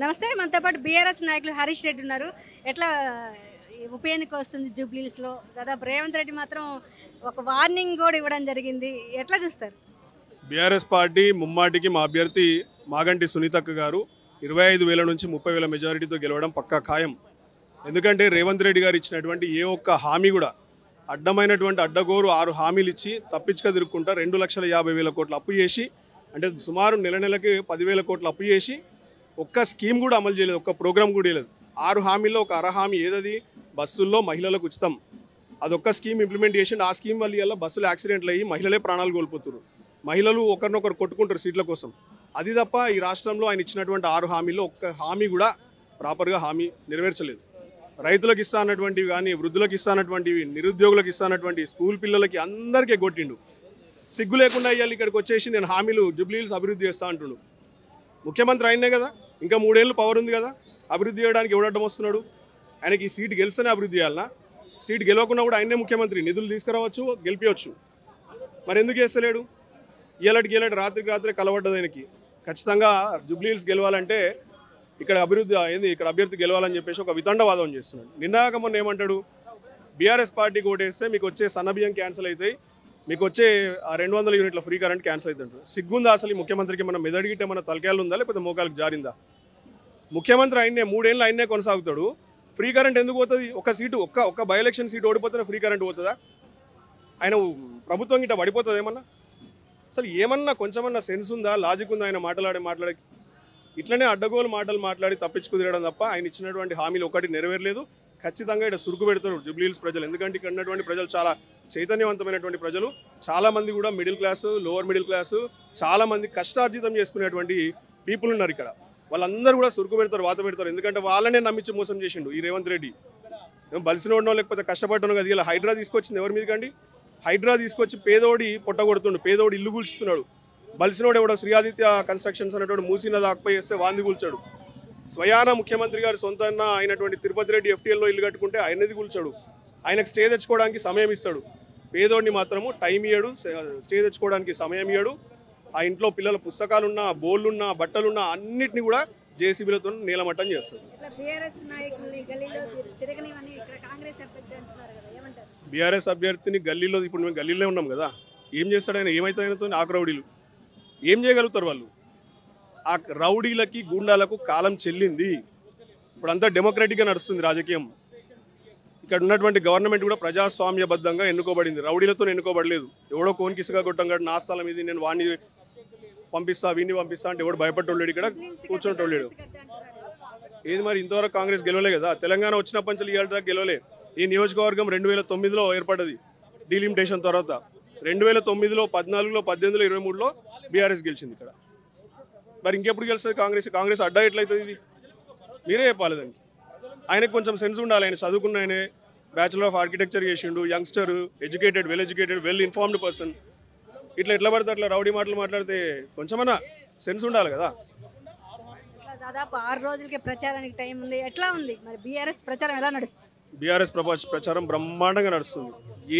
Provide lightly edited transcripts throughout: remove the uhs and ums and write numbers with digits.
నమస్తే. మనతో పాటు బీఆర్ఎస్ నాయకులు హరీష్ రెడ్డి ఉన్నారు. ఎట్లా ఉప ఎన్నిక వస్తుంది జూబ్లీస్లో, దాదాపు రేవంత్ రెడ్డి మాత్రం ఒక వార్నింగ్ కూడా ఇవ్వడం జరిగింది. ఎట్లా చూస్తారు? బీఆర్ఎస్ పార్టీ ముమ్మాటికి మా అభ్యర్థి మాగంటి సునీతక్క గారు 25,000 నుంచి 30,000 మెజారిటీతో గెలవడం పక్కా ఖాయం. ఎందుకంటే రేవంత్ రెడ్డి గారు ఇచ్చినటువంటి ఏ ఒక్క హామీ కూడా అడ్డమైనటువంటి అడ్డగోరు 6 హామీలు ఇచ్చి తప్పించుక తిరుక్కుంటా 2,50,000 కోట్ల అప్పు చేసి, అంటే సుమారు నెలకి 10,000 కోట్ల అప్పు చేసి ఒక్క స్కీమ్ కూడా అమలు చేయలేదు, ఒక్క ప్రోగ్రామ్ కూడా లేదు. 6 హామీల్లో ఒక హామీ ఏదది? బస్సుల్లో మహిళలకు ఉచితం. అదొక్క స్కీమ్ ఇంప్లిమెంట్ చేసి ఆ స్కీమ్ వల్ల బస్సులు యాక్సిడెంట్లు అయ్యి మహిళలే ప్రాణాలు కోల్పోతున్నారు. మహిళలు ఒకరినొకరు కొట్టుకుంటారు సీట్ల కోసం. అది తప్ప ఈ రాష్ట్రంలో ఆయన ఇచ్చినటువంటి 6 హామీల్లో ఒక్క హామీ కూడా ప్రాపర్గా హామీ నెరవేర్చలేదు. రైతులకు ఇస్తా అన్నటువంటివి కానీ, వృద్ధులకు ఇస్తా అన్నటువంటివి, నిరుద్యోగులకు ఇస్తా అన్నటువంటి, స్కూల్ పిల్లలకి అందరికీ కొట్టిండు. సిగ్గు లేకుండా ఇవాళ ఇక్కడికి వచ్చేసి నేను హామీలు జూబ్లీహిల్స్ అభివృద్ధి చేస్తా అంటుండు. ముఖ్యమంత్రి ఆయనే కదా, ఇంకా 3 ఏళ్ళు పవర్ ఉంది కదా, అభివృద్ధి చేయడానికి ఎవడడ్డం వస్తున్నాడు? ఆయనకి ఈ సీటు గెలిస్తేనే అభివృద్ధి చేయాలన్నా? సీటు గెలవకుండా కూడా ఆయనే ముఖ్యమంత్రి, నిధులు తీసుకురావచ్చు, గెలిపించవచ్చు. మరి ఎందుకు చేస్తలేడు? ఇలాంటి రాత్రికి రాత్రి కలవడ్డది ఆయనకి. ఖచ్చితంగా జూబ్లీహిల్స్ గెలవాలంటే ఇక్కడ అభివృద్ధి అయింది, ఇక్కడ అభ్యర్థి గెలవాలని చెప్పేసి ఒక వితండవాదం చేస్తున్నాడు. నిన్నాక మొన్న ఏమంటాడు? బీఆర్ఎస్ పార్టీకి ఓటేస్తే మీకు వచ్చే సన్నబియ్యం క్యాన్సిల్ అవుతాయి, మీకు వచ్చే 200 యూనిట్ల ఫ్రీ కరెంట్ క్యాన్సిల్ అవుతుంటారు. సిగ్గుందా అసలు ఈ ముఖ్యమంత్రికి? మన మెదడిగిట్టే మన తలకాయలు ఉందా లేకపోతే మోకాలకు జారిందా? ముఖ్యమంత్రి ఆయన్నే 3 ఏళ్ళు ఆయన్నే కొనసాగుతాడు. ఫ్రీ కరెంట్ ఎందుకు పోతుంది? ఒక సీటు ఒక్క బై ఎలక్షన్ సీటు ఓడిపోతేనే ఫ్రీ కరెంట్ పోతుందా? ఆయన ప్రభుత్వం గిట్ట పడిపోతుంది ఏమన్నా? అసలు ఏమన్నా కొంచెమన్నా సెన్స్ ఉందా, లాజిక్ ఉందా ఆయన మాట్లాడి ఇట్లనే అడ్డగోలు మాటలు మాట్లాడి తప్పించుకుదిరడం తప్ప ఆయన ఇచ్చినటువంటి హామీలు ఒకటి నెరవేరలేదు. ఖచ్చితంగా ఇక్కడ సురుకు పెడతారు జూబ్లీహిల్స్ ప్రజలు. ఎందుకంటే ఇక్కడ ఉన్నటువంటి ప్రజలు చాలా చైతన్యవంతమైనటువంటి ప్రజలు. చాలామంది కూడా middle class, lower middle class, చాలామంది కష్టార్జితం చేసుకునేటువంటి పీపుల్ ఉన్నారు ఇక్కడ. వాళ్ళందరూ కూడా సురుకు పెడతారు, వాత పెడతారు. ఎందుకంటే వాళ్ళనే నమ్మించి మోసం చేసిండు ఈ రేవంత్ రెడ్డి. బలిసినోడనో లేకపోతే కష్టపడ్డానో కదా. ఇలా హైడ్రా తీసుకొచ్చింది ఎవరి మీదకండి? హైడ్రా తీసుకొచ్చి పేదోడి పొట్టగొడుతుండు, పేదోడి ఇల్లు కూల్చుతున్నాడు. బలిసినోడు ఎవడో శ్రీఆదిత్య కన్స్ట్రక్షన్స్ అనేటువంటి మూసిన దాకపోయి వేస్తే వాంది కూల్చాడు. స్వయాన ముఖ్యమంత్రి గారు సొంత అయినటువంటి తిరుపతి రెడ్డి FTLలో ఇల్లు కట్టుకుంటే ఆయనది కూల్చాడు. ఆయనకు స్టే తెచ్చుకోవడానికి సమయం ఇస్తాడు. పేదోడిని మాత్రము టైం ఇయ్యాడు, స్టే తెచ్చుకోవడానికి సమయం ఇయ్యాడు. ఆ ఇంట్లో పిల్లల పుస్తకాలున్నా, బోళ్ళున్నా, బట్టలున్నా అన్నిటిని కూడా JCBలతో నీలమట్టం చేస్తాడు. బీఆర్ఎస్ అభ్యర్థిని గల్లీలో, ఇప్పుడు మేము గల్లీలో ఉన్నాం కదా, ఏం చేస్తాడు ఆయన? ఏమవుతుంది ఆయనతో? ఆకు ఏం చేయగలుగుతారు వాళ్ళు? ఆ రౌడీలకి, గూండాలకు కాలం చెల్లింది. ఇప్పుడు అంతా డెమోక్రటిక్గా నడుస్తుంది రాజకీయం. ఇక్కడ ఉన్నటువంటి గవర్నమెంట్ కూడా ప్రజాస్వామ్యబద్ధంగా ఎన్నుకోబడింది, రౌడీలతో ఎన్నుకోబడలేదు. ఎవడో కోనికి ఇసుగా కొట్టం కాదు, నా స్థలం ఇది, నేను వాడిని పంపిస్తా, వీడిని పంపిస్తా అంటే ఎవడు భయపడలేడు, ఇక్కడ కూర్చోటోలేడు. ఏది మరి ఇంతవరకు కాంగ్రెస్ గెలవలే కదా. తెలంగాణ వచ్చినప్పటి నుంచి ఇవాళ దాకా గెలవలే. ఈ నియోజకవర్గం 2009లో ఏర్పడ్డది డీలిమిటేషన్ తర్వాత. 2009లో, 14లో, 18లో, 23లో బీఆర్ఎస్ గెలిచింది ఇక్కడ. మరి ఇంకెప్పుడు గెలుస్తుంది కాంగ్రెస్ అడ్డా ఎట్లయితుంది? ఇది మీరే చెప్పాలి దానికి. ఆయనకు కొంచెం సెన్స్ ఉండాలి. ఆయన చదువుకున్న, ఆయనే బ్యాచులర్ ఆఫ్ ఆర్కిటెక్చర్ చేసిండు, youngster, educated, well informed person. ఎట్లా పడితే అట్లా రౌడీ మాటలు మాట్లాడితే కొంచెమన్నా సెన్స్ ఉండాలి కదా. దాదాపు 6 రోజులకి ప్రచారానికి టైం ఉంది. ఎట్లా ఉంది మరి బీఆర్ఎస్ ప్రచారం? ఎలా నడుస్తుంది? బీఆర్ఎస్ ప్రచారం బ్రహ్మాండంగా నడుస్తుంది.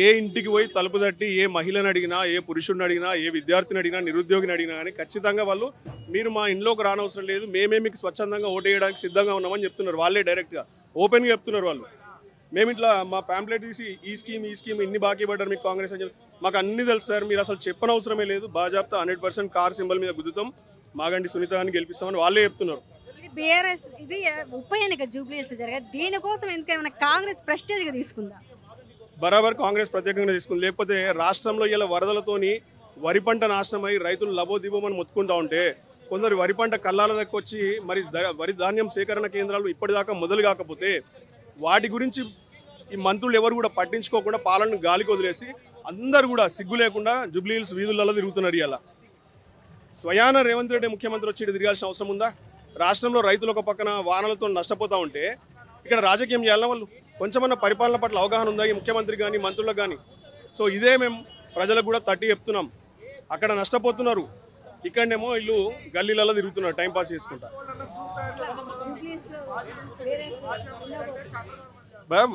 ఏ ఇంటికి పోయి తలుపు తట్టి ఏ మహిళను అడిగినా, ఏ పురుషుడిని అడిగినా, ఏ విద్యార్థిని అడిగినా, నిరుద్యోగిని అడిగినా కానీ ఖచ్చితంగా వాళ్ళు మీరు మా ఇంట్లోకి రానవసరం లేదు, మేమే మీకు స్వచ్ఛందంగా ఓటేయడానికి సిద్ధంగా ఉన్నామని చెప్తున్నారు. వాళ్ళే డైరెక్ట్గా ఓపెన్గా చెప్తున్నారు. వాళ్ళు మేము ఇట్లా మా ప్యాంప్లెట్ తీసి ఈ స్కీమ్ ఇన్ని బాకీ పడ్డారు మీకు కాంగ్రెస్ అని చెప్పి మాకు అన్ని తెలుసు సార్, మీరు అసలు చెప్పనవసరమే లేదు, బాజాప్తా 100% కార్ సింబల్ మీద గుద్దుతాం, మాగంటి సునీత అని గెలిపిస్తామని వాళ్ళే చెప్తున్నారు. బీఆర్ఎస్ ఇది ఉప ఎన్నిక జూబ్లీహిల్స్ జరగదు, దీనికోసం ఎందుకైనా కాంగ్రెస్ ప్రెస్టేజ్గా తీసుకుందా? బరాబర్ కాంగ్రెస్ ప్రత్యేకంగా తీసుకుంది. లేకపోతే రాష్ట్రంలో ఇలా వరదలతోని వరి పంట నాశనమై రైతులు లబోదిబోమని మొత్తుకుంటా ఉంటే కొందరు వరి పంట కళ్ళాల దగ్గర వచ్చి మరి వరి ధాన్యం సేకరణ కేంద్రాలు ఇప్పటిదాకా మొదలు కాకపోతే వాటి గురించి ఈ మంత్రులు ఎవరు కూడా పట్టించుకోకుండా పాలనను గాలికి వదిలేసి అందరూ కూడా సిగ్గు లేకుండా జూబ్లీహిల్స్ వీధులలో తిరుగుతున్నారు. ఇలా స్వయాన రేవంత్ రెడ్డి ముఖ్యమంత్రి వచ్చి తిరగాల్సిన అవసరం ఉందా? రాష్ట్రంలో రైతులు ఒక పక్కన వానలతో నష్టపోతూ ఉంటే ఇక్కడ రాజకీయం చేయాలన్నా వాళ్ళు కొంచెమన్నా పరిపాలన పట్ల అవగాహన ఉందా ఈ ముఖ్యమంత్రి కానీ, మంత్రులకు కానీ? సో ఇదే మేము ప్రజలకు కూడా తట్టి చెప్తున్నాం. అక్కడ నష్టపోతున్నారు, ఇక్కడనేమో ఇల్లు గల్లీలలో తిరుగుతున్నారు టైంపాస్ చేసుకుంటా.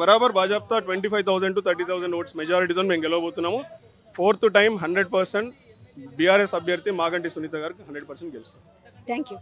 బరాబర్ బాజాప్తా 25,000 to 30,000 ఓట్స్ మెజారిటీతో మేము గెలవబోతున్నాము. 4th టైం 100% బీఆర్ఎస్ అభ్యర్థి మాగంటి సునీత గారికి 100% గెలుస్తాం. Thank you.